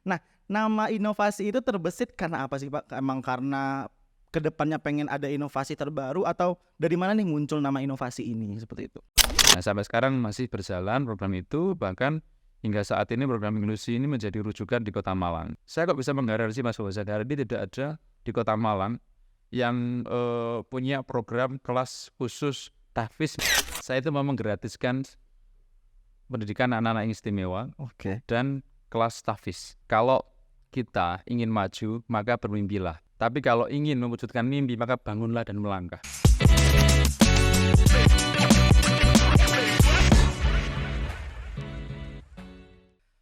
Nah, nama inovasi itu terbesit karena apa sih Pak? Emang karena kedepannya pengen ada inovasi terbaru atau dari mana nih muncul nama inovasi ini seperti itu? Nah, sampai sekarang masih berjalan program itu, bahkan hingga saat ini program inklusi ini menjadi rujukan di Kota Malang. Saya kok bisa menggaransi Mas Fauzan, hari ini tidak ada di Kota Malang yang punya program kelas khusus tahfiz. Saya itu mau menggratiskan pendidikan anak-anak yang istimewa Oke. dan kelas tahfiz. Kalau kita ingin maju, maka bermimpilah. Tapi kalau ingin mewujudkan mimpi, maka bangunlah dan melangkah.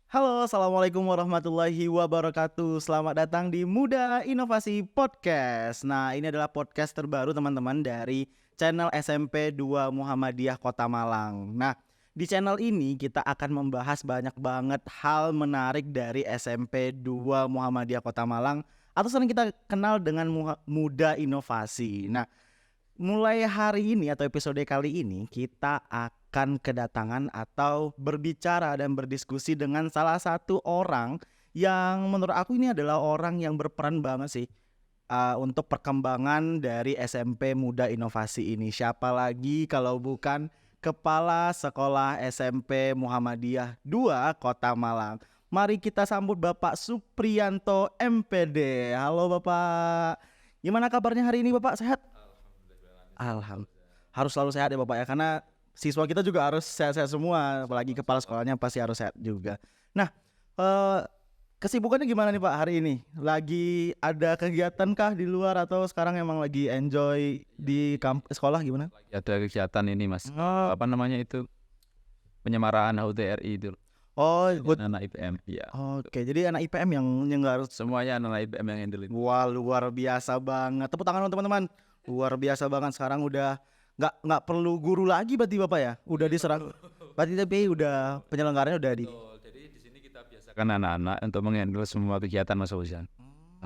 Halo, assalamualaikum warahmatullahi wabarakatuh. Selamat datang di Muda Inovasi Podcast. Nah, ini adalah podcast terbaru teman-teman dari channel SMP 2 Muhammadiyah Kota Malang. Nah, di channel ini kita akan membahas banyak banget hal menarik dari SMP 2 Muhammadiyah Kota Malang atau sering kita kenal dengan Muda Inovasi. Nah, mulai hari ini atau episode kali ini kita akan kedatangan atau berbicara dan berdiskusi dengan salah satu orang yang menurut aku ini adalah orang yang berperan banget sih untuk perkembangan dari SMP Muda Inovasi ini. Siapa lagi kalau bukan Kepala Sekolah SMP Muhammadiyah 2 Kota Malang. Mari kita sambut Bapak Supriyanto MPD. Halo Bapak. Gimana kabarnya hari ini Bapak? Sehat? Alhamdulillah. Harus selalu sehat ya Bapak ya, karena siswa kita juga harus sehat-sehat semua, apalagi kepala sekolahnya pasti harus sehat juga. Nah, kesibukannya gimana nih Pak hari ini? Lagi ada kegiatan kah di luar atau sekarang emang lagi enjoy di sekolah gimana? Ada kegiatan ini Mas, Oh, apa namanya itu, penyemaraan HUT RI itu, oh, good. anak IPM, ya. Oke, jadi anak IPM yang harus. Semuanya anak IPM yang handle itu. Wah, luar biasa banget. Tepuk tangan untuk teman-teman. Luar biasa banget, sekarang udah nggak perlu guru lagi berarti Bapak ya. Udah diserang. Berarti tapi udah penyelenggaranya udah di. Jadi di sini kita biasakan anak-anak untuk menghandle semua kegiatan Mas Fauzan.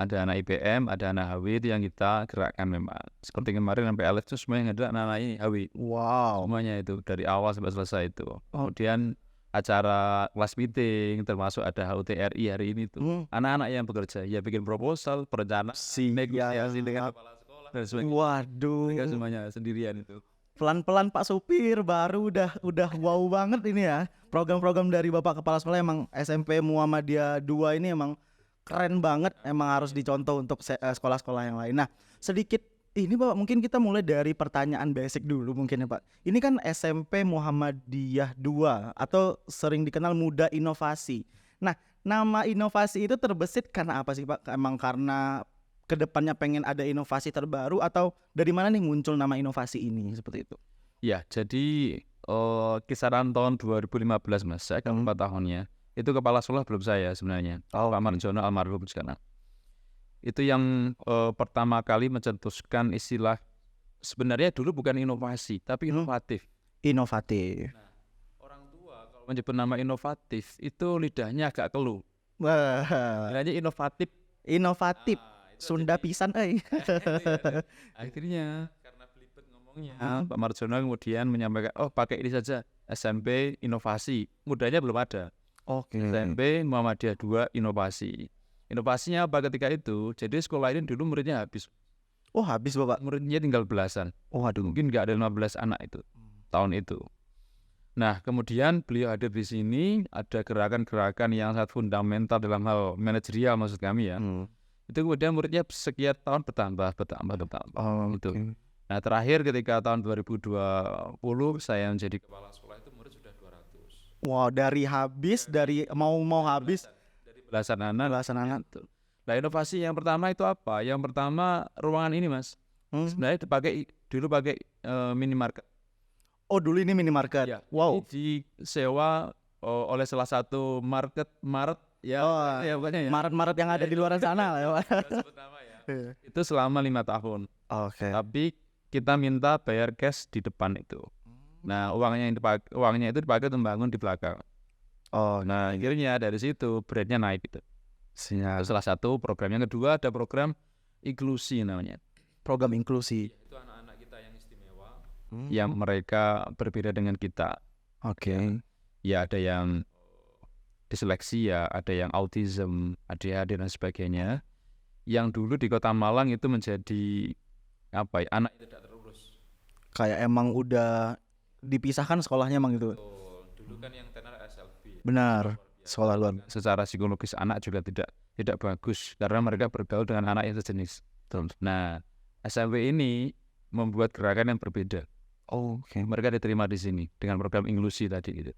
Ada anak IPM, ada anak HW itu yang kita gerakkan memang. Seperti kemarin sampai alat itu semua yang ada anak-anak ini HW. Wow. Semuanya itu dari awal sampai selesai itu. Kemudian acara kelas meeting termasuk ada HUT RI hari ini tuh. Anak-anak yang bekerja ya bikin proposal, perencanaan, negosiasi dengan kepala sekolah dan sebagainya. Waduh. Mereka semuanya sendirian itu. Pelan-pelan Pak Supir baru udah wow banget ini ya. Program-program dari Bapak Kepala Sekolah emang SMP Muhammadiyah 2 ini emang keren banget, emang harus dicontoh untuk sekolah-sekolah yang lain. Nah, sedikit ini Bapak, mungkin kita mulai dari pertanyaan basic dulu mungkin ya Pak. Ini kan SMP Muhammadiyah 2 atau sering dikenal Muda Inovasi. Nah, nama inovasi itu terbesit karena apa sih Pak? Emang karena kedepannya pengen ada inovasi terbaru atau dari mana nih muncul nama inovasi ini seperti itu? Ya, jadi kisaran tahun 2015 Mas, saya kan 4 tahunnya. Itu kepala sekolah belum saya sebenarnya. Pak Marjono almarhum sekarang. Itu yang pertama kali mencetuskan istilah, sebenarnya dulu bukan inovasi, tapi inovatif. Inovatif. Nah, orang tua kalau menyebut nama inovatif itu lidahnya agak keluh. Wah, Lidahnya inovatif. inovatif. Itu Sunda jadi- pisan Akhirnya karena belibet ngomongnya, Pak Marjono kemudian menyampaikan, oh pakai ini saja, SMP Inovasi. Mudanya belum ada. Oke. SMP Muhammadiyah 2 Inovasi. Inovasinya apa ketika itu? Jadi sekolah ini dulu muridnya habis. Oh, habis Bapak. Muridnya tinggal belasan. Oh, aduh. Mungkin nggak ada 15 anak itu tahun itu. Nah, kemudian beliau hadir di sini, ada gerakan-gerakan yang sangat fundamental dalam hal manajerial maksud kami ya. Itu kemudian muridnya sekian tahun bertambah. Oh, Itu. oke. Nah, terakhir ketika tahun 2020 saya menjadi kepala sekolah itu murid sudah 200. Wow, dari mau habis Dari belasan anak. belasan anak. Nah, inovasi yang pertama itu apa? Yang pertama ruangan ini, Mas. Sebenarnya dulu pakai minimarket. Oh, dulu ini minimarket. Ya, Wow. ini disewa oleh salah satu Maret ya. Oh, Ya pokoknya ya. Maret yang ada di luar sana lah ya Pak. Sebut nama ya. Itu selama 5 tahun. Oke. Tapi kita minta bayar cash di depan itu. Nah, uangnya itu dipakai untuk bangun di belakang. Oh, Nah, akhirnya dari situ brandnya naik gitu. siap. Salah satu program. Yang kedua ada program inklusi namanya. Program inklusi. Itu anak-anak kita yang istimewa, yang mereka berbeda dengan kita. Oke. Ya ada yang disleksia, ada yang autism, ADHD dan sebagainya. Yang dulu di Kota Malang itu menjadi apa ya, anak yang tidak terurus. Kayak emang udah dipisahkan sekolahnya emang gitu. Dulu kan yang tenar SLB. Benar. Sekolah luar. Secara psikologis anak juga tidak bagus karena mereka bergaul dengan anak yang sejenis. Nah, SMP ini membuat gerakan yang berbeda. Oke. Mereka diterima di sini dengan program inklusi tadi gitu.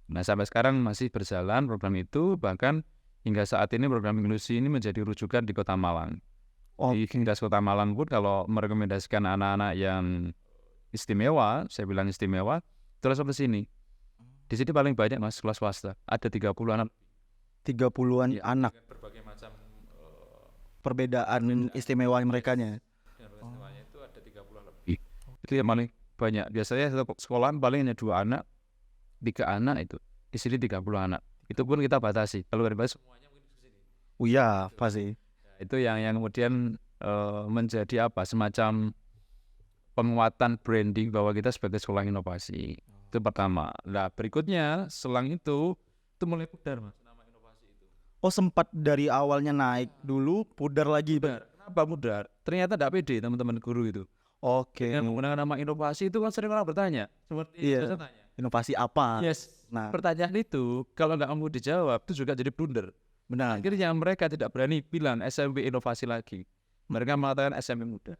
Nah, sampai sekarang masih berjalan program itu, bahkan hingga saat ini program inklusi ini menjadi rujukan di Kota Malang. Di Dinas Kota Malang pun kalau merekomendasikan anak-anak yang istimewa, saya bilang istimewa, terus ke sini. Di sini paling banyak Mas kelas swasta, ada 30 anak. 30-an anak. Berbagai macam Perbedaan istimewa merekanya. istimewanya itu ada 30 lebih. Itu yang paling banyak. Biasanya satu sekolahan paling hanya 2 anak, 3 anak itu. Di sini 30 anak. Itu pun kita batasi. Kalau nggak dibatasi semuanya mungkin ke sini. Oh iya, pasti. Itu yang kemudian menjadi apa? Semacam penguatan branding bahwa kita sebagai sekolah inovasi. Itu pertama. Nah, berikutnya selang itu mulai pudar Mas nama inovasi itu. Oh, sempat dari awalnya naik dulu, pudar lagi. Kenapa pudar? Ternyata tidak pede teman-teman guru itu. Oke. Dengan menggunakan nama inovasi itu kan sering orang bertanya. Seperti Iya. saya tanya. Inovasi apa? Yes. Nah, Pertanyaan itu kalau nggak mau dijawab itu juga jadi blunder. benar. Akhirnya mereka tidak berani bilang SMP inovasi lagi. Mereka mengatakan SMP muda.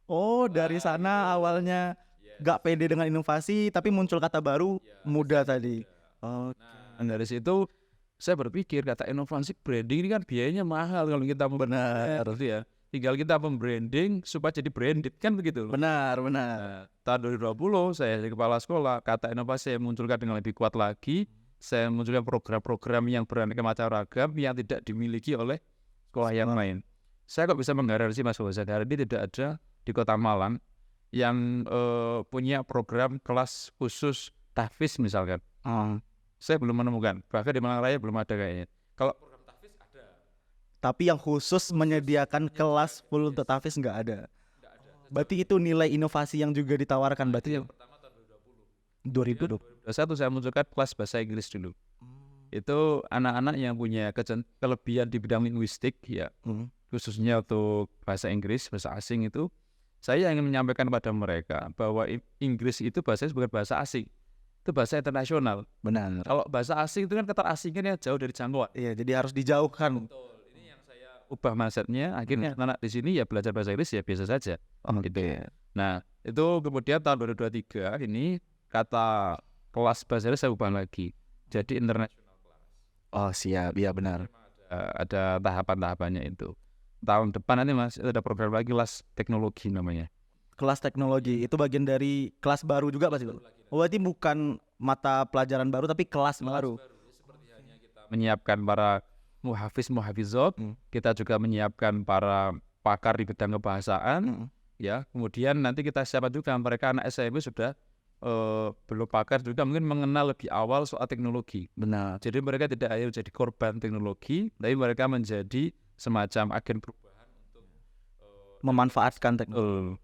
Oh, dari sana awalnya gak pede dengan inovasi, tapi muncul kata baru, muda tadi. Oh, Nah, dari situ saya berpikir kata inovasi branding ini kan biayanya mahal kalau kita mau benar. ya. Tinggal kita membranding supaya jadi branded kan begitu. Benar. Nah, tahun 2020 saya jadi kepala sekolah, kata inovasi saya munculkan dengan lebih kuat lagi. Saya munculkan program-program yang beraneka macam ragam yang tidak dimiliki oleh sekolah yang lain. Saya kok bisa menggaransi Mas Fauzan, hari ini tidak ada di Kota Malang yang punya program kelas khusus tahfiz misalkan. Saya belum menemukan, bahkan di Malang Raya belum ada kayaknya. Kalau program tahfiz ada. Tapi yang khusus menyediakan kelas full untuk tahfiz nggak ada. Berarti itu nilai inovasi yang juga ditawarkan berarti. Pertama tahun 2020. 2020. Saya munculkan kelas bahasa Inggris dulu. Itu anak-anak yang punya kelebihan di bidang linguistik ya, khususnya untuk bahasa Inggris, bahasa asing itu. Saya ingin menyampaikan kepada mereka bahwa Inggris itu bahasanya bukan bahasa asing, itu bahasa internasional. Benar. Kalau bahasa asing itu kan keterasingannya jauh dari jangkauan. Iya, jadi harus dijauhkan. Betul. Ini yang saya ubah mindsetnya. Akhirnya anak di sini ya belajar bahasa Inggris ya biasa saja. Gitu. Nah, itu kemudian tahun 2023 ini kata kelas bahasa Inggris saya ubah lagi. Jadi international class. Oh, siap. Iya, benar. Ada tahapan-tahapannya itu. Tahun depan nanti Mas ada program lagi kelas teknologi namanya. Kelas teknologi itu bagian dari kelas baru juga pasti. Oh, berarti bukan mata pelajaran baru tapi kelas baru. Seperti hanya kita menyiapkan para muhafizot, kita juga menyiapkan para pakar di bidang kebahasaan, ya. Kemudian nanti kita siapkan juga mereka anak SMP sudah belum pakar juga mungkin mengenal lebih awal soal teknologi. Benar. Jadi mereka tidak hanya menjadi korban teknologi, tapi mereka menjadi semacam agen perubahan untuk memanfaatkan teknologi.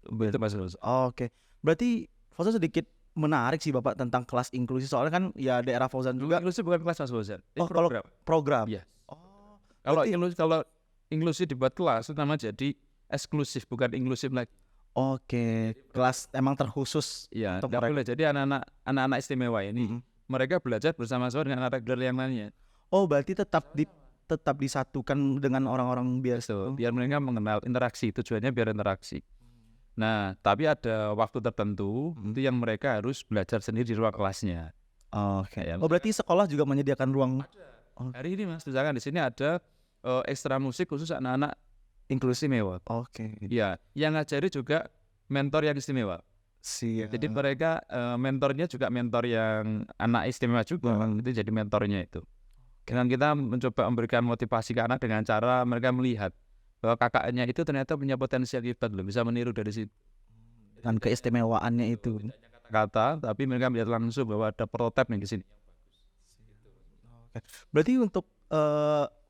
Itu Mas. Oke. Berarti Fauzan sedikit menarik sih Bapak tentang kelas inklusi, soalnya kan ya daerah Fauzan juga. Inklusi bukan kelas Mas Fauzan. Kalau program. Yes. Oh. Kalau inklusi dibuat kelas itu nama jadi eksklusif, bukan inklusif lagi. Oke. Kelas emang terkhusus. Iya, untuk tidak boleh. Jadi anak-anak istimewa ini mereka belajar bersama-sama dengan anak reguler yang lainnya. Oh, berarti tetap disatukan dengan orang-orang biasa. Biar mereka mengenal interaksi, tujuannya biar interaksi. Nah, tapi ada waktu tertentu itu yang mereka harus belajar sendiri di ruang kelasnya. Oke. Oh, berarti sekolah juga menyediakan ruang. Hari ini Mas, misalkan di sini ada ekstra musik khusus anak-anak istimewa. Oke. Iya, yang ngajari juga mentor yang istimewa. Siap. Jadi mereka mentornya juga mentor yang anak istimewa juga, itu jadi mentornya itu. Dengan kita mencoba memberikan motivasi ke anak dengan cara mereka melihat bahwa kakaknya itu ternyata punya potensi yang hebat loh, bisa meniru dari situ. Dengan keistimewaannya itu. Kata, tapi mereka melihat langsung bahwa ada prototipe nih di sini. Oke. Berarti untuk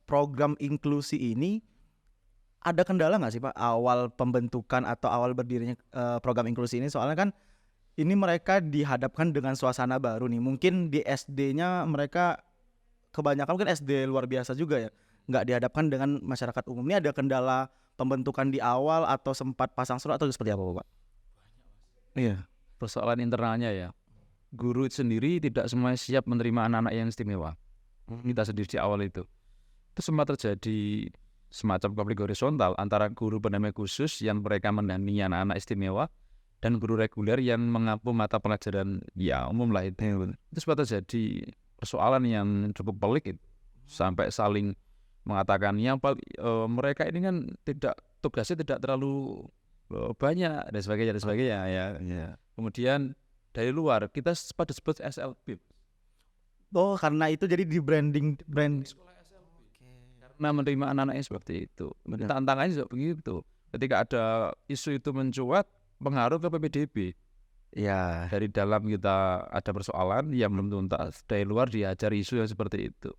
program inklusi ini ada kendala nggak sih Pak awal pembentukan atau awal berdirinya program inklusi ini? Soalnya kan ini mereka dihadapkan dengan suasana baru nih. Mungkin di SD-nya mereka kebanyakan kan SD luar biasa juga ya, nggak dihadapkan dengan masyarakat umum. Ini ada kendala pembentukan di awal atau sempat pasang surut atau seperti apa Pak? Iya. Persoalan internalnya ya, guru sendiri tidak semuanya siap menerima anak-anak yang istimewa. Kita sendiri di awal itu sempat terjadi semacam konflik horizontal antara guru pendamping khusus yang mereka mendampingi anak-anak istimewa dan guru reguler yang mengampu mata pelajaran ya umum lah itu. Itu sempat terjadi persoalan yang cukup pelik itu. Sampai saling mengatakan mereka ini kan tugasnya tidak terlalu banyak dan sebagainya ya. Kemudian dari luar kita pada sebut SLB. Oh, karena itu jadi di brand Karena menerima anak-anaknya seperti itu. Tantangannya juga begitu. Ketika ada isu itu mencuat, pengaruh ke PPDB. Ya. Dari dalam kita ada persoalan yang belum tuntas, dari luar diajar isu yang seperti itu.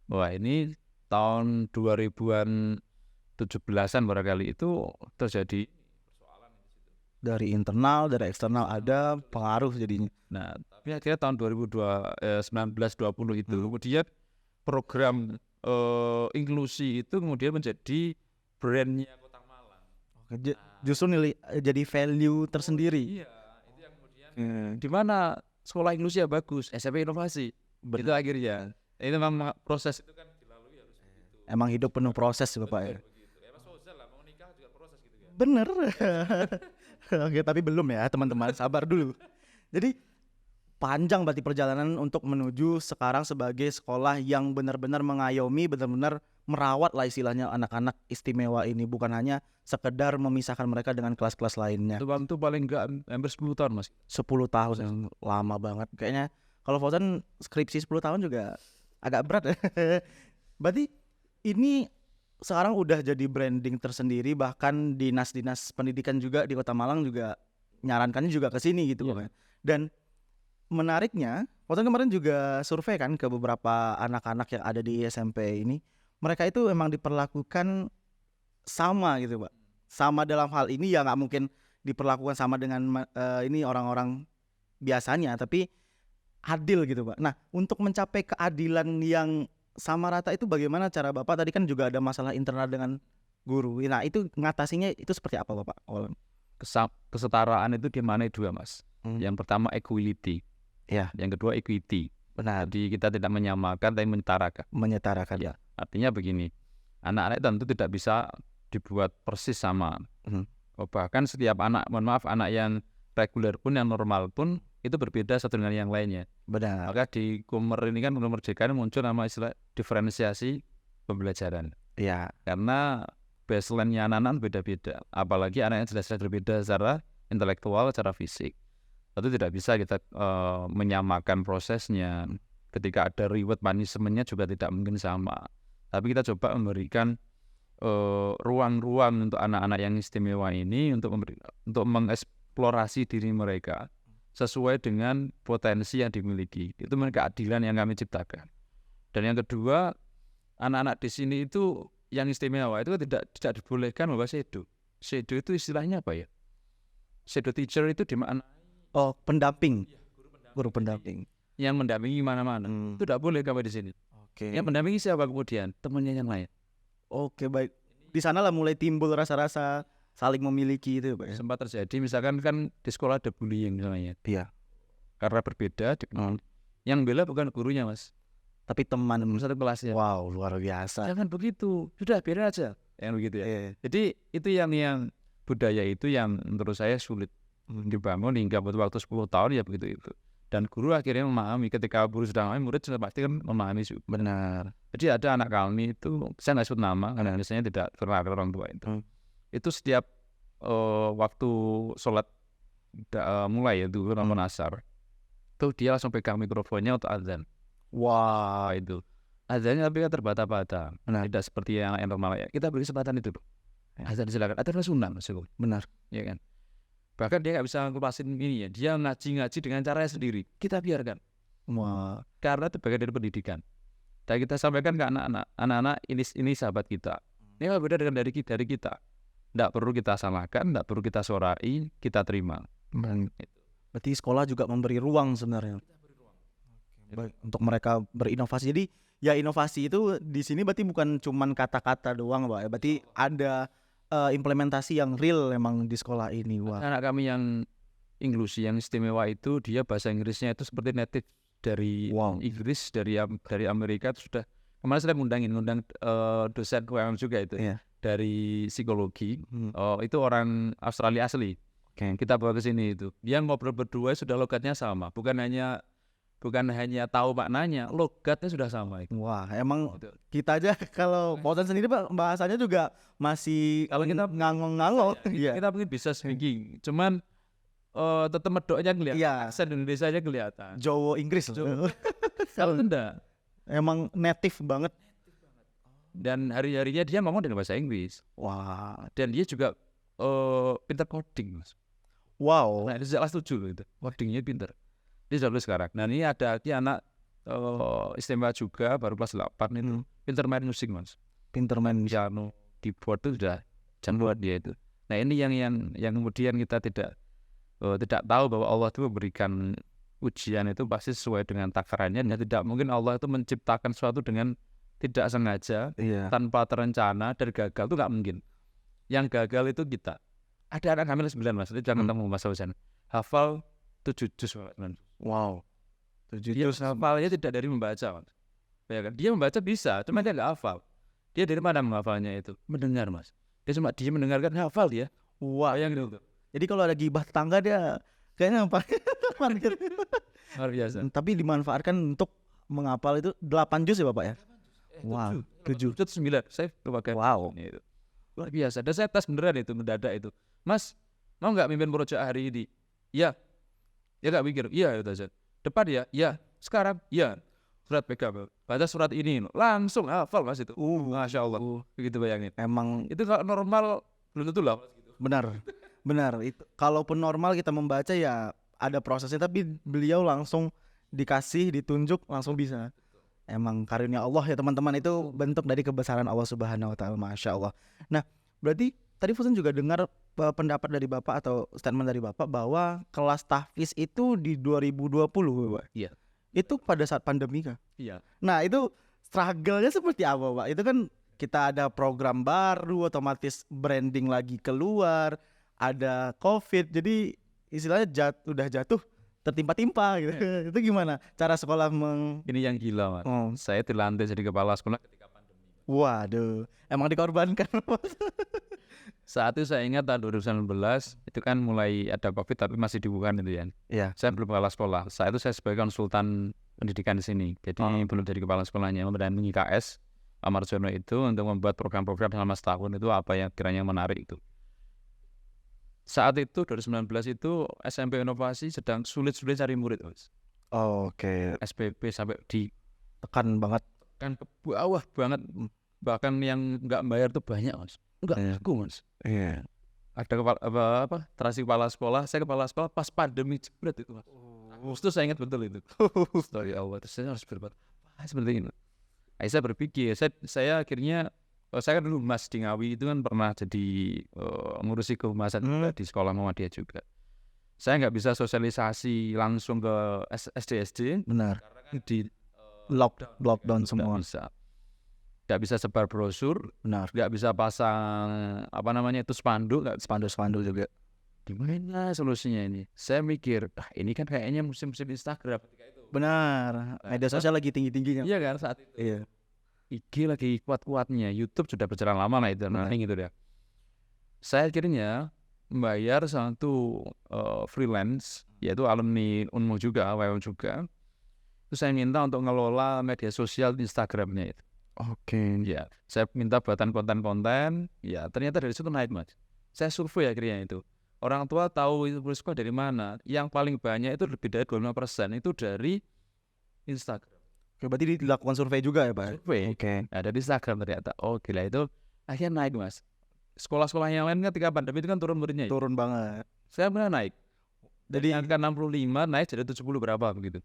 Wah, ini tahun 2017-an barangkali itu terjadi Dari internal, dari eksternal ada pengaruh jadinya. Nah, tapi akhirnya tahun 2019-20 itu kemudian program inklusi itu kemudian menjadi brandnya Kota Malang. Justru jadi value tersendiri. Iya, itu yang kemudian di mana sekolah inklusi yang bagus, SMP inovasi. Itu akhirnya. Itu memang proses itu kan dilalui harus begitu. Emang hidup penuh proses Bapak ya. Mas Fauzal lah, mau nikah juga proses gitu kan. Bener. Oke, tapi belum ya teman-teman, sabar dulu. Jadi panjang berarti perjalanan untuk menuju sekarang sebagai sekolah yang benar-benar mengayomi, benar-benar merawat lah istilahnya anak-anak istimewa ini, bukan hanya sekedar memisahkan mereka dengan kelas-kelas lainnya. Itu waktu paling enggak hampir 10 tahun Mas. 10 tahun yang lama banget. Kayaknya kalau Fauzan skripsi 10 tahun juga agak berat ya. Berarti ini sekarang udah jadi branding tersendiri, bahkan dinas-dinas pendidikan juga di Kota Malang juga nyarankannya juga ke sini gitu Pak. Dan menariknya, Fauzan kemarin juga survei kan ke beberapa anak-anak yang ada di SMP ini. Mereka itu memang diperlakukan sama gitu Pak. Sama dalam hal ini ya nggak mungkin diperlakukan sama dengan ini orang-orang biasanya, tapi adil gitu Pak. Nah, untuk mencapai keadilan yang sama rata itu bagaimana cara Bapak? Tadi kan juga ada masalah internal dengan guru. Nah, itu ngatasinya itu seperti apa Bapak? Kesetaraan itu gimana dua Mas. Yang pertama equality. Ya. Yang kedua equity. Benar. Jadi kita tidak menyamakan tapi menyetarakan. Ya. Artinya begini. Anak-anak tentu tidak bisa dibuat persis sama. Bahkan setiap anak, anak yang reguler pun yang normal pun itu berbeda satu dengan yang lainnya. Benar. Maka di Kumer ini kan kemerdekaan muncul nama istilah diferensiasi pembelajaran. Iya. Karena baseline-nya anak-anak beda-beda. Apalagi anak yang jelas-jelas berbeda secara intelektual, secara fisik. Tentu tidak bisa kita menyamakan prosesnya. Ketika ada reward punishment-nya juga tidak mungkin sama. Tapi kita coba memberikan ruang-ruang untuk anak-anak yang istimewa ini untuk mengeksplorasi diri mereka sesuai dengan potensi yang dimiliki. Itu keadilan yang kami ciptakan. Dan yang kedua, anak-anak di sini itu yang istimewa itu tidak dibolehkan bahwa shadow. Shadow itu istilahnya apa ya? Shadow teacher itu di mana? Oh, pendamping. Guru pendamping. Yang mendampingi mana-mana. Itu tidak boleh kami di sini. Oke. Yang mendampingi siapa kemudian? Temannya yang lain. Oke, baik. Di sana lah mulai timbul rasa-rasa saling memiliki itu Pak ya. Sempat terjadi misalkan kan di sekolah ada bullying misalnya. Iya. Karena berbeda yang bela bukan gurunya Mas, tapi teman satu kelasnya. Wow, luar biasa. Jangan begitu. Sudah biarin aja. Yang begitu ya. Jadi itu yang budaya itu yang menurut saya sulit dibangun hingga butuh waktu 10 tahun ya begitu itu. Dan guru akhirnya memahami, ketika guru sudah memahami, murid sudah pasti kan memahami. Benar. Jadi ada anak kami itu, saya nggak sebut nama karena biasanya tidak pernah orang tua itu. Itu setiap waktu sholat mulai itu Ramadan asar, itu dia langsung pegang mikrofonnya untuk azan. Wah, itu azannya tapi kan terbata-bata, tidak seperti yang normal ya. Kita beri kesempatan itu, azan silakan. Ada sunnah Mas. Benar, ya kan. Bahkan dia nggak bisa ngelasin ini ya, dia ngaji dengan caranya sendiri. Kita biarkan. Wah, karena itu bagian dari pendidikan. Dan kita sampaikan ke anak-anak ini sahabat kita. Ini berbeda dengan dari kita. Tidak perlu kita salahkan, tidak perlu kita sorai, kita terima. Berarti sekolah juga memberi ruang sebenarnya. Baik, untuk mereka berinovasi. Jadi ya inovasi itu di sini berarti bukan cuman kata-kata doang, Pak. Berarti ada implementasi yang real emang di sekolah ini. Wah. Anak kami yang inklusi yang istimewa itu dia bahasa Inggrisnya itu seperti native dari Wow. Inggris, dari Amerika itu sudah. Kemarin saya ngundang dosen UMM juga itu Iya. dari psikologi. Itu orang Australia asli. Oke. Kita bawa ke sini itu. Dia ngobrol berdua sudah logatnya sama. Bukan hanya tahu maknanya, logatnya sudah sama itu. Wah, emang Gitu. kita aja kalau Pausan sendiri Pak bahasanya juga masih Kalau kita ngangong-ngangong. Iya. Kita mungkin bisa speaking, cuman tetap medoknya kelihatan, Iya. aksen Indonesia aja kelihatan. Jawa Inggris loh. Kalau enggak, Emang native banget. dan hari-harinya dia ngomong dengan bahasa Inggris, Wah. dan dia juga pintar coding, Mas. Wow. Nah, itu kelas 7 loh itu, codingnya pintar. Dia sudah lulus sekarang. Nah, ini ada anak istimewa juga, baru kelas 8 itu, pintar main musik, Mas. Pinter main Piano, keyboard itu sudah jagoan dia itu. Nah, ini yang kemudian kita tidak tahu bahwa Allah itu memberikan ujian itu pasti sesuai dengan takarannya, dan tidak mungkin Allah itu menciptakan sesuatu dengan tidak sengaja, Iya. tanpa terencana, dan gagal itu nggak mungkin. Yang gagal itu kita. Ada anak hamil 9, Mas, itu jangan ketemu Mas Fauzan. Hafal 7 juz, Mas. Wow. 7 Dia juz. hafalnya tidak dari membaca, Mas. Bayangkan, dia membaca bisa, cuma dia nggak hafal. Dia dari mana menghafalnya itu? Mendengar, Mas. Dia mendengarkan, hafal dia. Wah. Bayangin itu. Jadi kalau ada gibah tetangga dia kayaknya apa? Luar biasa. Tapi dimanfaatkan untuk menghafal itu 8 juz ya Bapak ya? Wah, 7. 9. Saya lupa kan. Wow. Itu. Luar biasa. Dan saya tes beneran itu, mendadak itu. Mas, mau nggak mimpin proyek hari ini? Iya. Ya nggak mikir. Iya, itu aja. Depan ya? Iya. Sekarang? Iya. Surat pegang. Baca surat ini. Langsung hafal, Mas, itu. Masya Allah. Begitu bayangin. Emang Itu kalau normal, belum tentu lah. benar. Benar. Itu kalaupun normal kita membaca ya ada prosesnya, tapi beliau langsung dikasih, ditunjuk, langsung bisa. Emang karunia Allah ya teman-teman, itu bentuk dari kebesaran Allah Subhanahu wa taala. Masya Allah. Nah, berarti tadi Fusen juga dengar pendapat dari Bapak atau statement dari Bapak bahwa kelas tahfiz itu di 2020, Bapak. Iya. Itu pada saat pandemi kah? Iya. Nah, itu struggle-nya seperti apa, Pak? Itu kan kita ada program baru, otomatis branding lagi keluar, ada COVID. Jadi istilahnya udah jatuh tertimpa-timpa gitu. Itu gimana cara sekolah Ini yang gila, Mas. Oh. Saya dilantik jadi kepala sekolah ketika pandemi. Waduh, emang dikorbankan. Saat itu saya ingat tahun 2019 itu kan mulai ada COVID tapi masih di Wuhan itu ya. Iya. Saya belum kepala sekolah. Saat itu saya sebagai konsultan pendidikan di sini. Jadi belum jadi kepala sekolahnya. Mendampingi KS Pak Marjono itu untuk membuat program-program selama setahun itu apa yang kiranya menarik itu. Saat itu 2019 itu SMP Inovasi sedang sulit-sulit cari murid, Mas. Oke, SPP sampai di tekan banget. kan ke bawah banget, bahkan yang nggak bayar tuh banyak, Mas. Nggak Iya. laku, Mas. Iya. Ada terasi kepala sekolah, saya kepala sekolah pas pandemi jebret itu, Mas. Agustus saya ingat betul itu. Story Allah, terus saya harus berbuat apa seperti ini. Saya berpikir, saya akhirnya saya kan dulu Mas di Ngawi itu kan pernah jadi ngurusi kehumasan juga di sekolah Muhammadiyah juga. Saya nggak bisa sosialisasi langsung ke SD. Benar. Karena kan di Lockdown semua. Nggak bisa sebar brosur, Benar. nggak bisa pasang itu spanduk, nggak Spanduk juga. gimana solusinya ini? Saya mikir, ini kan kayaknya musim-musim Instagram ketika itu. Benar. Media sosial lagi tinggi-tingginya. Iya kan saat itu. Iya. IG lagi kuat-kuatnya, YouTube sudah berjalan lama lah itu, gitu ya. Saya akhirnya membayar satu freelance, yaitu alumni Unmu juga, WM juga. Terus saya minta untuk ngelola media sosial Instagramnya itu. Oke. Ya, saya minta buatan konten-konten. Ya, ternyata dari situ naik, Mas. Saya survei akhirnya itu. Orang tua tahu itu sekolah dari mana. Yang paling banyak itu lebih dari 25% itu dari Instagram. Oke, berarti dilakukan survei juga ya, Pak? Survei. Oke. Ada di Instagram ternyata. Oh gila, itu akhirnya naik, Mas. Sekolah-sekolah yang lain ketika pandemi itu kan turun muridnya. Turun banget. Saya benar naik. Jadi angka 65 naik jadi 70 berapa begitu.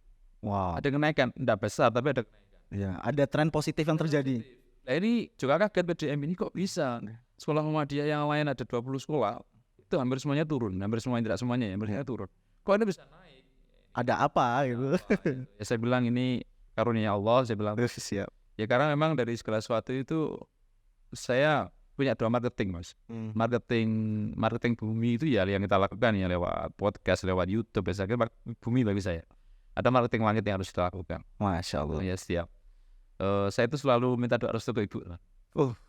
wow. Ada kenaikan, tidak besar tapi ada kenaikan. Ya, ada tren positif yang terjadi. Nah ini juga kaget PDM ini kok bisa. Sekolah Muhammadiyah yang lain ada 20 sekolah. Itu hampir semuanya turun. Hampir semuanya, tidak semuanya ya, hampir semuanya turun. Kok ini bisa naik? Ada apa gitu? Ya, saya bilang ini karunia Allah, saya bilang. Siap. Ya karena memang dari segala sesuatu itu saya punya 2 marketing, Mas. Marketing bumi itu ya yang kita lakukan ya lewat podcast, lewat YouTube, biasanya bumi bagi saya. Ada marketing langit yang harus kita lakukan. Masya Allah. Ya setiap saya itu selalu minta doa restu ke ibu.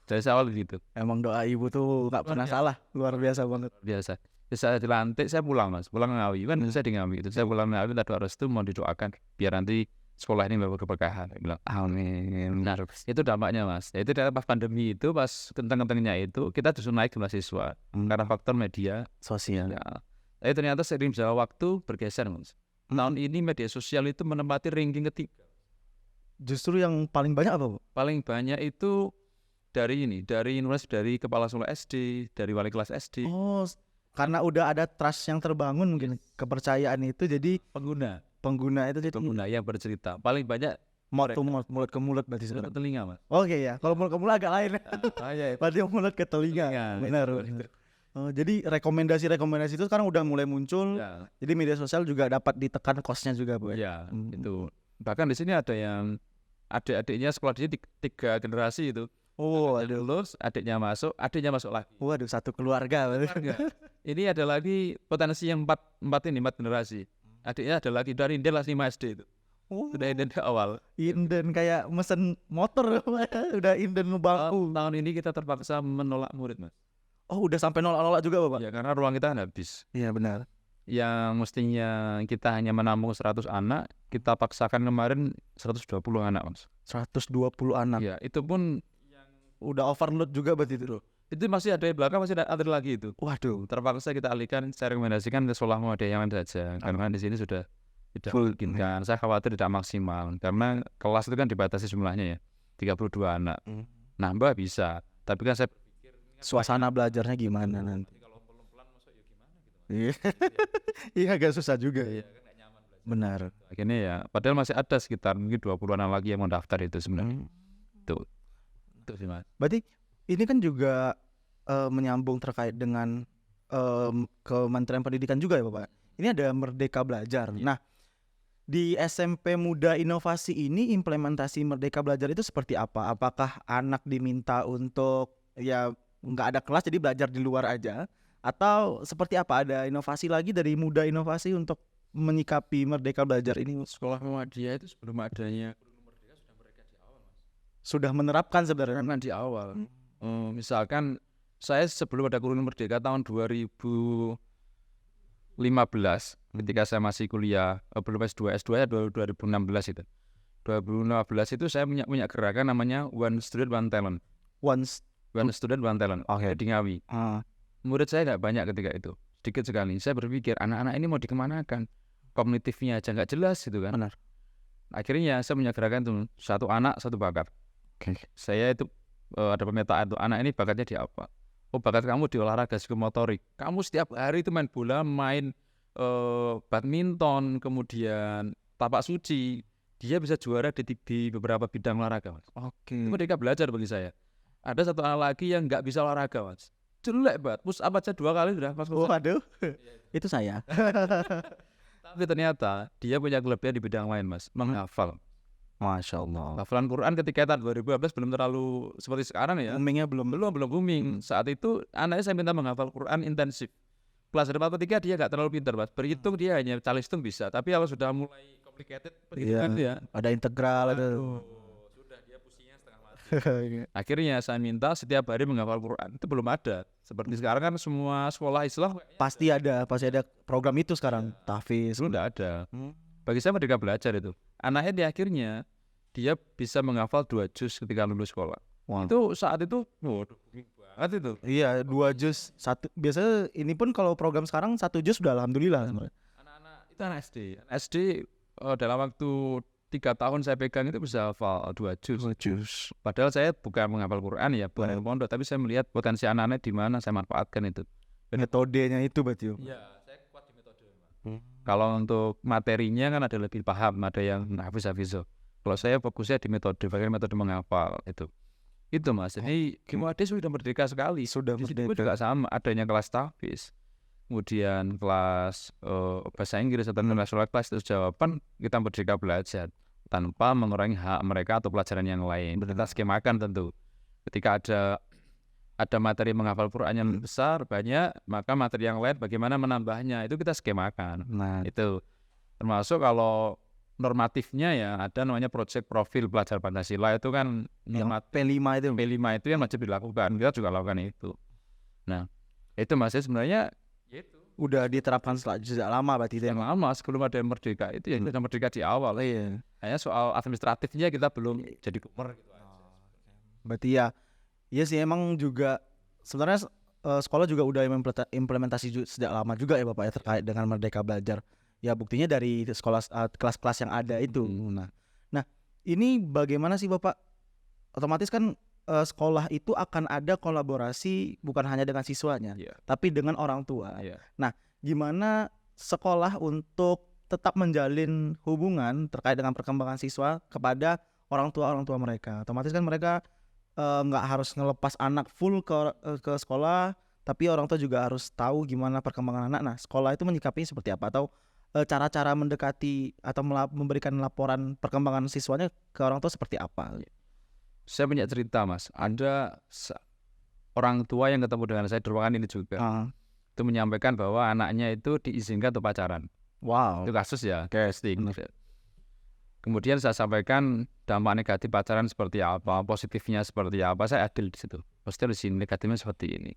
Dari awal gitu. Emang doa ibu tuh nggak pernah salah, luar biasa banget. Biasa. Saya dilantik, saya pulang Mas, pulang Ngawi kan saya di Ngawi itu. Saya pulang Ngawi minta doa restu mau didoakan biar nanti sekolah ini membawa keberkahan. Saya bilang amin. Benar. Itu dampaknya Mas. Ya, itu dari pas pandemi itu, pas kentang-kentangnya itu kita justru naik jumlah siswa karena faktor media Sosial. ya. Tapi ternyata seiring berjalan waktu bergeser Mas. Tahun ini media sosial itu menempati ranking ketiga. Justru yang paling banyak apa, Bu? Paling banyak itu dari kepala sekolah SD, dari wali kelas SD. Oh, karena udah ada trust yang terbangun mungkin, kepercayaan itu, jadi pengguna itu jadi pengguna yang bercerita paling banyak mouth to mouth, mulut ke mulut berarti mulut sekarang. ke telinga Mas. Oke ya, kalau mulut ke mulut agak lain. Ya. Berarti mulut ke telinga. Benar. Oh, jadi rekomendasi itu sekarang udah mulai muncul. Ya. Jadi media sosial juga dapat ditekan kosnya juga, Bu. Ya, itu. Bahkan di sini ada yang adik-adiknya sekolah di sini 3 generasi itu. Oh, Adik lulus, adiknya masuk lagi. Waduh, satu keluarga. Ini ada lagi potensi yang 4 generasi. Adiknya ada lagi dari kelas 5 SD itu. Sudah inden dari awal. Inden kayak mesen motor. Udah inden bangku. Tahun ini kita terpaksa menolak murid Mas. Oh, udah sampai nolak-nolak juga, Bapak? Ya karena ruang kita habis. Iya, benar. Yang mestinya kita hanya menampung 100 anak, kita paksakan kemarin 120 anak Mas. 120 anak. Ya, itu pun Udah overload juga berarti itu. itu masih ada di belakang, masih ada lagi itu. Waduh, Terpaksa kita alihkan, saya rekomendasikan ke sekolah Muhammadiyah saja karena di sini sudah tidak memungkinkan. Saya khawatir tidak maksimal karena kelas itu kan dibatasi jumlahnya ya, 32 anak. Nambah bisa, tapi kan saya berpikir suasana belajarnya gimana nanti? kalau pelan-pelan masuk ya gimana gitu. Iya, agak susah juga. Iya, kan nggak nyaman belajar. Benar. Akhirnya ya, padahal masih ada sekitar mungkin 20 anak lagi yang mau daftar itu sebenarnya. Itu sih Mas. Berarti ini kan juga menyambung terkait dengan Kementerian Pendidikan juga ya, Bapak. Ini ada Merdeka Belajar. Nah, di SMP Muda Inovasi ini implementasi Merdeka Belajar itu seperti apa? Apakah anak diminta untuk ya nggak ada kelas jadi belajar di luar aja? Atau seperti apa? Ada inovasi lagi dari Muda Inovasi untuk menyikapi Merdeka Belajar ini? Sekolah Muhammadiyah itu sebelum adanya Sudah menerapkan sebenarnya karena di awal. Misalkan saya sebelum ada Kurun Merdeka tahun 2015 ketika saya masih kuliah, belum S2 ya 2016 itu. 2015 itu saya punya gerakan namanya One Student One Talent. One Student One Talent. Di Ngawi. Murid saya nggak banyak ketika itu, sedikit sekali. Saya berpikir anak-anak ini mau dikemanakan? Kognitifnya aja nggak jelas gitu kan. Benar. Akhirnya saya punya gerakan tuh, 1 anak 1 bakat. Saya itu ada pemetaan tuh, anak ini bakatnya di apa? Oh, bakat kamu di olahraga psikomotorik. Kamu setiap hari itu main bola, main badminton, kemudian tapak suci. Dia bisa juara di beberapa bidang olahraga Mas. Itu mereka belajar bagi saya. Ada 1 anak lagi yang nggak bisa olahraga Mas. Jelek banget, push up aja 2 kali sudah pas. Waduh, itu saya. Tapi ternyata dia punya kelebihan di bidang lain Mas, menghafal. Masya Allah. Hafalan Quran ketika tahun 2012 belum terlalu seperti sekarang ya. Boomingnya belum booming. Saat itu anaknya saya minta menghafal Quran intensif. Kelas 4 atau 3 dia gak terlalu pintar Mas. Berhitung dia hanya calistung bisa. Tapi kalau sudah mulai complicated perhitungan dia. Ada integral ada. Sudah dia pusingnya setengah mati. Akhirnya saya minta setiap hari menghafal Quran. Itu belum ada. Seperti sekarang kan semua sekolah Islam pasti ada program itu sekarang. Tahfiz. Dulu enggak ada. Bagi saya Merdeka Belajar itu. Anaknya di akhirnya dia bisa menghafal 2 juz ketika lulus sekolah. Itu saat itu banget itu. Iya, 2 juz. Biasanya ini pun kalau program sekarang 1 juz sudah alhamdulillah. Anak-anak itu anak SD. SD dalam waktu 3 tahun saya pegang itu bisa hafal 2 juz. Padahal saya bukan menghafal Quran ya, bukan pondok, tapi saya melihat potensi anak-anak di mana saya manfaatkan itu. Metodenya itu berarti. Iya, saya kuat di metode. Kalau untuk materinya kan ada lebih paham, ada yang hafiz. Kalau saya fokusnya di metode, bagaimana metode menghafal itu Mas. Jadi Muhammadiyah sudah merdeka sekali. Sudah di situ merdeka. juga sama, adanya kelas tahfiz, kemudian kelas bahasa Inggris atau international class itu jawaban kita Merdeka Belajar. tanpa mengurangi hak mereka atau pelajaran yang lain. Kita skemakan tentu. Ketika ada materi menghafal Quran yang besar, banyak, maka materi yang lain bagaimana menambahnya, itu kita skemakan. Nah, Itu termasuk kalau normatifnya ya ada namanya project profil pelajar Pancasila, itu kan yang normatif P5 itu. P5 itu yang wajib dilakukan. Kita juga lakukan itu. Nah, itu masih sebenarnya Udah diterapkan sejak lama berarti itu yang lama sebelum ada merdeka itu ya kita merdeka di awal. Iya. Hanya soal administratifnya kita belum jadi kumer gitu aja. Berarti iya sih emang juga sebenarnya sekolah juga udah implementasi sejak lama juga ya Bapak ya terkait dengan Merdeka Belajar. Ya buktinya dari sekolah kelas-kelas yang ada itu. Nah, ini bagaimana sih Bapak? Otomatis kan sekolah itu akan ada kolaborasi bukan hanya dengan siswanya, tapi dengan orang tua. Nah, gimana sekolah untuk tetap menjalin hubungan terkait dengan perkembangan siswa kepada orang tua mereka? Otomatis kan mereka nggak harus ngelepas anak full ke sekolah, tapi orang tua juga harus tahu gimana perkembangan anak. Nah, sekolah itu menyikapinya seperti apa atau cara-cara mendekati atau memberikan laporan perkembangan siswanya ke orang tua seperti apa? Saya punya cerita Mas, ada orang tua yang ketemu dengan saya di ruangan ini juga, itu menyampaikan bahwa anaknya itu diizinkan untuk pacaran. Wow. Itu kasus ya, casting. Kemudian saya sampaikan dampak negatif pacaran seperti apa, positifnya seperti apa. Saya adil di situ. Positif di sini, negatifnya seperti ini.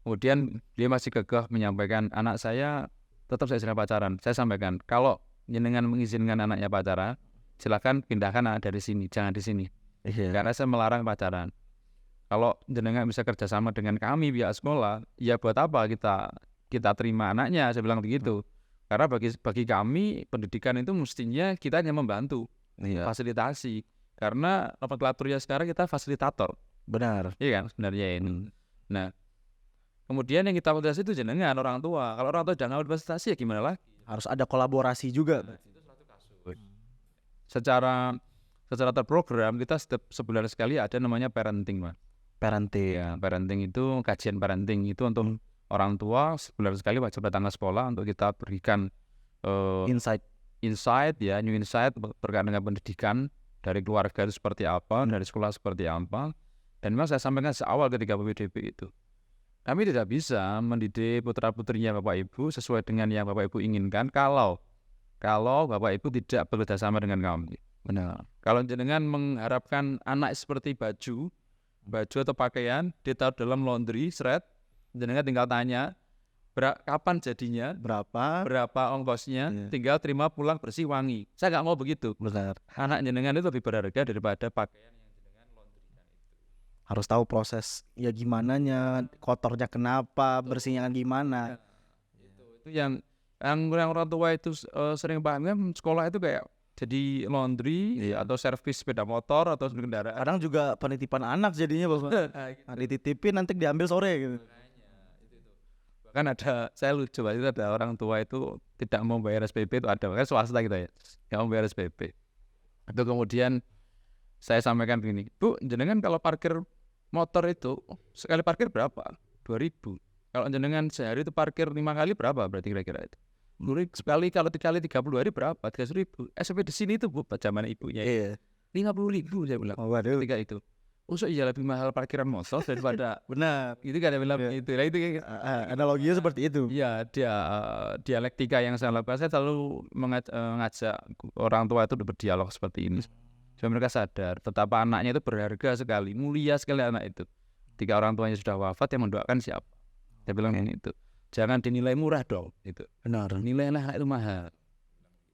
Kemudian dia masih kekeh menyampaikan anak saya tetap saya izinkan pacaran. Saya sampaikan kalau jenengan mengizinkan anaknya pacaran, silakan pindahkan anak dari sini, jangan di sini. Karena saya melarang pacaran. Kalau jenengan bisa kerjasama dengan kami pihak sekolah, ya buat apa kita terima anaknya? Saya bilang begitu. Karena bagi kami pendidikan itu mestinya kita hanya membantu, fasilitasi. Karena nomenklaturnya sekarang kita fasilitator. Benar. Iya kan sebenarnya ini. Nah, kemudian yang kita fasilitasi itu jenengan orang tua. Kalau orang tua jangan fasilitasi ya gimana lagi? Harus ada kolaborasi juga. Itu suatu kasus. Secara terprogram kita setiap sebulan sekali ada namanya parenting, Mas. Parenting. Ya, parenting itu kajian parenting itu untuk orang tua sebulan sekali wajib datang ke sekolah untuk kita berikan insight ya, new insight berkaitan dengan pendidikan dari keluarga itu seperti apa, dari sekolah seperti apa. Dan memang saya sampaikan seawal ketika PPDB itu, kami tidak bisa mendidik putra-putrinya Bapak Ibu sesuai dengan yang Bapak Ibu inginkan kalau Bapak Ibu tidak bekerjasama dengan kami. Benar. Kalau jenengan mengharapkan anak seperti baju atau pakaian ditaruh dalam laundry, jenengan tinggal tanya kapan jadinya, berapa ongkosnya, tinggal terima pulang bersih wangi. Saya nggak mau begitu. Benar. Anak jenengan itu lebih berharga daripada pakaian yang jenengan laundrykan itu. Harus tahu proses ya gimananya, kotornya kenapa, bersihnya gimana. Itu yang orang tua itu sering paham kan sekolah itu kayak jadi laundry atau servis sepeda motor atau kendaraan. Kadang juga penitipan anak jadinya Bapak. Dititipin nanti diambil sore gitu. Bahkan saya lucu itu ada orang tua itu tidak mau bayar SPP, itu ada kan swasta gitu ya, nggak mau bayar SPP. Itu kemudian saya sampaikan begini, Bu, jenengan kalau parkir motor itu sekali parkir berapa? 2.000. Kalau jenengan sehari itu parkir 5 kali berapa berarti kira-kira itu? Sekali kalau 3 kali 30 hari berapa? 300.000. SMP di sini itu Bu, zaman ibunya. 50.000 saya bilang. Waduh. Ketika itu. Usuk iya lebih mahal parkiran motor daripada benar. Itu kan bilang itu. Lah itu analoginya seperti itu. Iya, dialektika yang saya lakukan. Saya selalu mengajak orang tua itu berdialog seperti ini. Supaya mereka sadar betapa anaknya itu berharga sekali, mulia sekali anak itu. Ketika orang tuanya sudah wafat, yang mendoakan siapa? Saya bilang itu. Jangan dinilai murah dong, itu. Benar. Nilailah anak itu mahal.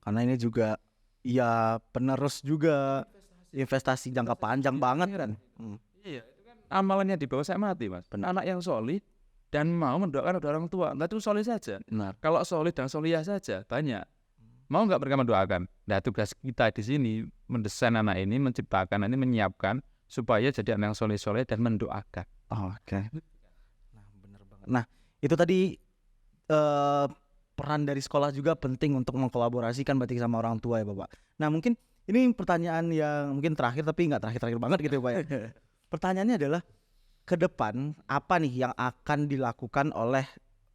Karena ini juga ya penerus juga investasi jangka panjang banget kan. Iya, itu kan amalannya di bawah saya mati, Mas. Anak yang solid dan mau mendoakan orang tua, nggak itu solid saja. Benar. Kalau solid dan solihah saja banyak. Mau nggak mereka mendoakan? Nah, tugas kita di sini mendesain anak ini, menciptakan ini, menyiapkan supaya jadi anak yang soleh-soleh dan mendoakan. Oke. Nah, benar banget. Nah, itu tadi peran dari sekolah juga penting untuk mengkolaborasikan berarti sama orang tua ya Bapak. Nah mungkin ini pertanyaan yang mungkin terakhir tapi nggak terakhir banget gitu ya Pak ya. Pertanyaannya adalah ke depan apa nih yang akan dilakukan oleh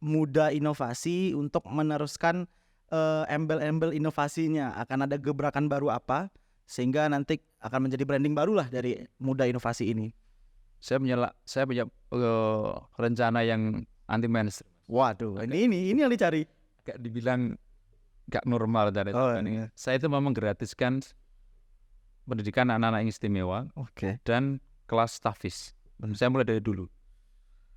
Muda Inovasi untuk meneruskan embel-embel inovasinya? Akan ada gebrakan baru apa sehingga nanti akan menjadi branding baru lah dari Muda Inovasi ini? Saya punya rencana yang anti mainstream. Waduh, ini yang dicari. Gak dibilang gak normal dari Iya. Saya itu mau menggratiskan pendidikan anak-anak yang istimewa Oke. dan kelas tafis. Saya mulai dari dulu.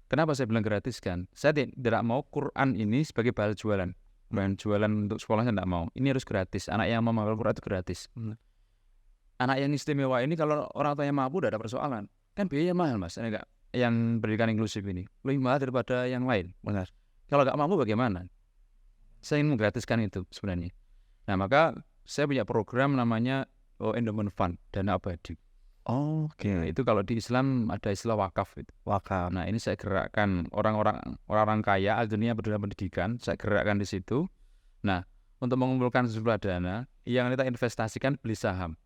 Kenapa saya bilang gratis kan? Saya tidak mau Quran ini sebagai bahan jualan. Bahan jualan untuk sekolah saya tidak mau. Ini harus gratis. Anak yang mau menghafal Quran itu gratis. Anak yang istimewa ini kalau orang tuanya mampu tidak ada persoalan. Kan biaya mahal mas. Enggak. Yang pendidikan inklusif ini lebih mahal daripada yang lain. Benar. Kalau nggak mampu bagaimana? Saya ingin menggratiskan itu sebenarnya. Nah maka saya punya program namanya Endowment Fund, dana abadi. Oke. Nah, itu kalau di Islam ada istilah wakaf itu. Wakaf. Nah ini saya gerakkan orang-orang kaya akhirnya berdana pendidikan, saya gerakkan di situ. Nah untuk mengumpulkan sejumlah dana yang kita investasikan beli saham.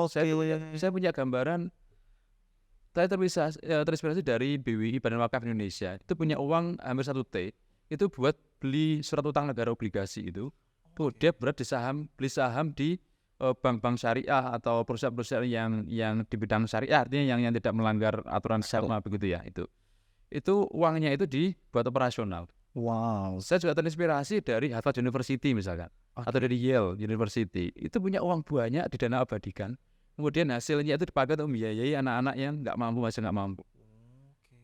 Saya punya gambaran. Saya terinspirasi dari BWI Badan Wakaf Indonesia. Itu punya uang hampir 1 T. Itu buat beli surat utang negara obligasi itu. Tuh dia berat beli saham di bank-bank syariah atau perusahaan-perusahaan yang di bidang syariah, artinya yang tidak melanggar aturan syariah begitu ya. Itu uangnya itu dibuat operasional. Wow. Saya juga terinspirasi dari Harvard University misalkan, atau dari Yale University. Itu punya uang banyak di dana abadikan. Kemudian hasilnya itu dipakai untuk membiayai anak-anak yang nggak mampu, masih nggak mampu.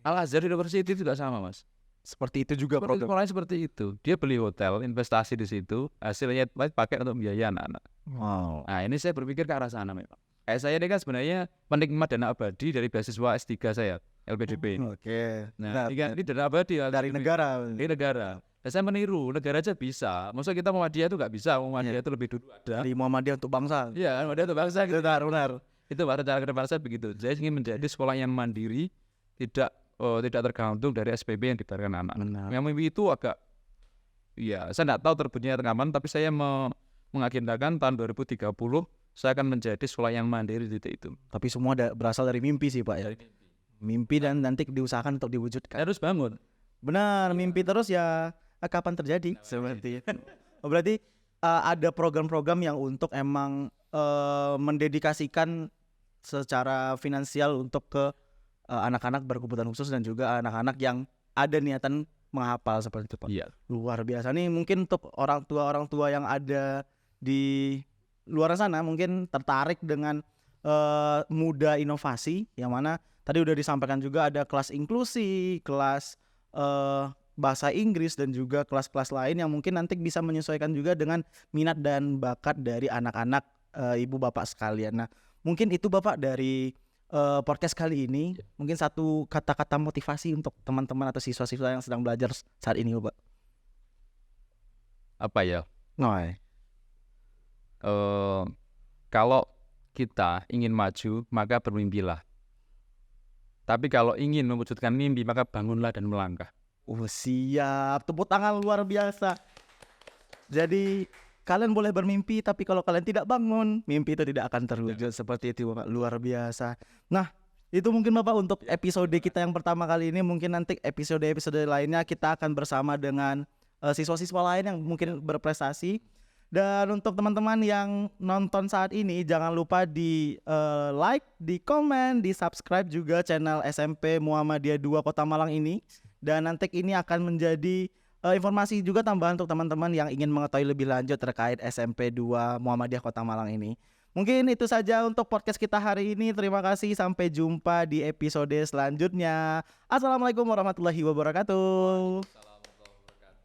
Al-Azhar University itu juga sama mas. Seperti itu juga program. Sekolahnya seperti itu. Dia beli hotel, investasi di situ, hasilnya pakai untuk membiayai anak-anak. Wow. Nah ini saya berpikir ke arah sana memang. Saya ini kan sebenarnya penikmat dana abadi dari beasiswa S3 saya, LPDP. Oke. Nah ini dana abadi dari negara. Dari negara. Dan saya meniru, negara aja bisa. Maksudnya kita Muhammadiyah itu nggak bisa, Muhammadiyah itu lebih dulu ada. Di Muhammadiyah untuk bangsa. Iya, Muhammadiyah untuk bangsa. Gitu. Benar. Itu pada cara ke depan saya begitu. Saya ingin menjadi sekolah yang mandiri, tidak tergantung dari SPB yang dibayarkan anak. Yang mimpi itu agak, ya saya tidak tahu terbitnya kapan, tapi saya mengagendakan tahun 2030 saya akan menjadi sekolah yang mandiri di titik itu. Tapi semua berasal dari mimpi sih Pak ya. Mimpi dan nanti diusahakan untuk diwujudkan. Harus bangun. Benar, mimpi terus ya kapan terjadi seperti itu. Berarti ada program-program yang untuk emang mendedikasikan secara finansial untuk ke anak-anak berkebutuhan khusus dan juga anak-anak yang ada niatan menghafal seperti itu Pak. Iya. Luar biasa nih, mungkin untuk orang tua yang ada di luar sana mungkin tertarik dengan Muda Inovasi, yang mana tadi udah disampaikan juga ada kelas inklusi, kelas bahasa Inggris dan juga kelas-kelas lain yang mungkin nanti bisa menyesuaikan juga dengan minat dan bakat dari anak-anak ibu bapak sekalian. Nah mungkin itu Bapak dari podcast kali ini, mungkin satu kata-kata motivasi untuk teman-teman atau siswa-siswa yang sedang belajar saat ini Bapak. Apa ya? Noi. Kalau kita ingin maju maka bermimpilah. Tapi kalau ingin mewujudkan mimpi maka bangunlah dan melangkah. Siap, tepuk tangan luar biasa. Jadi kalian boleh bermimpi, tapi kalau kalian tidak bangun, mimpi itu tidak akan terwujud. Seperti itu Bapak, luar biasa. Nah itu mungkin Bapak untuk episode kita yang pertama kali ini. Mungkin nanti episode-episode lainnya kita akan bersama dengan siswa-siswa lain yang mungkin berprestasi. Dan untuk teman-teman yang nonton saat ini, jangan lupa di like, di komen, di subscribe juga channel SMP Muhammadiyah 2 Kota Malang ini. Dan nanti ini akan menjadi informasi juga tambahan untuk teman-teman yang ingin mengetahui lebih lanjut terkait SMP 2 Muhammadiyah Kota Malang ini. Mungkin itu saja untuk podcast kita hari ini. Terima kasih, sampai jumpa di episode selanjutnya. Assalamualaikum warahmatullahi wabarakatuh.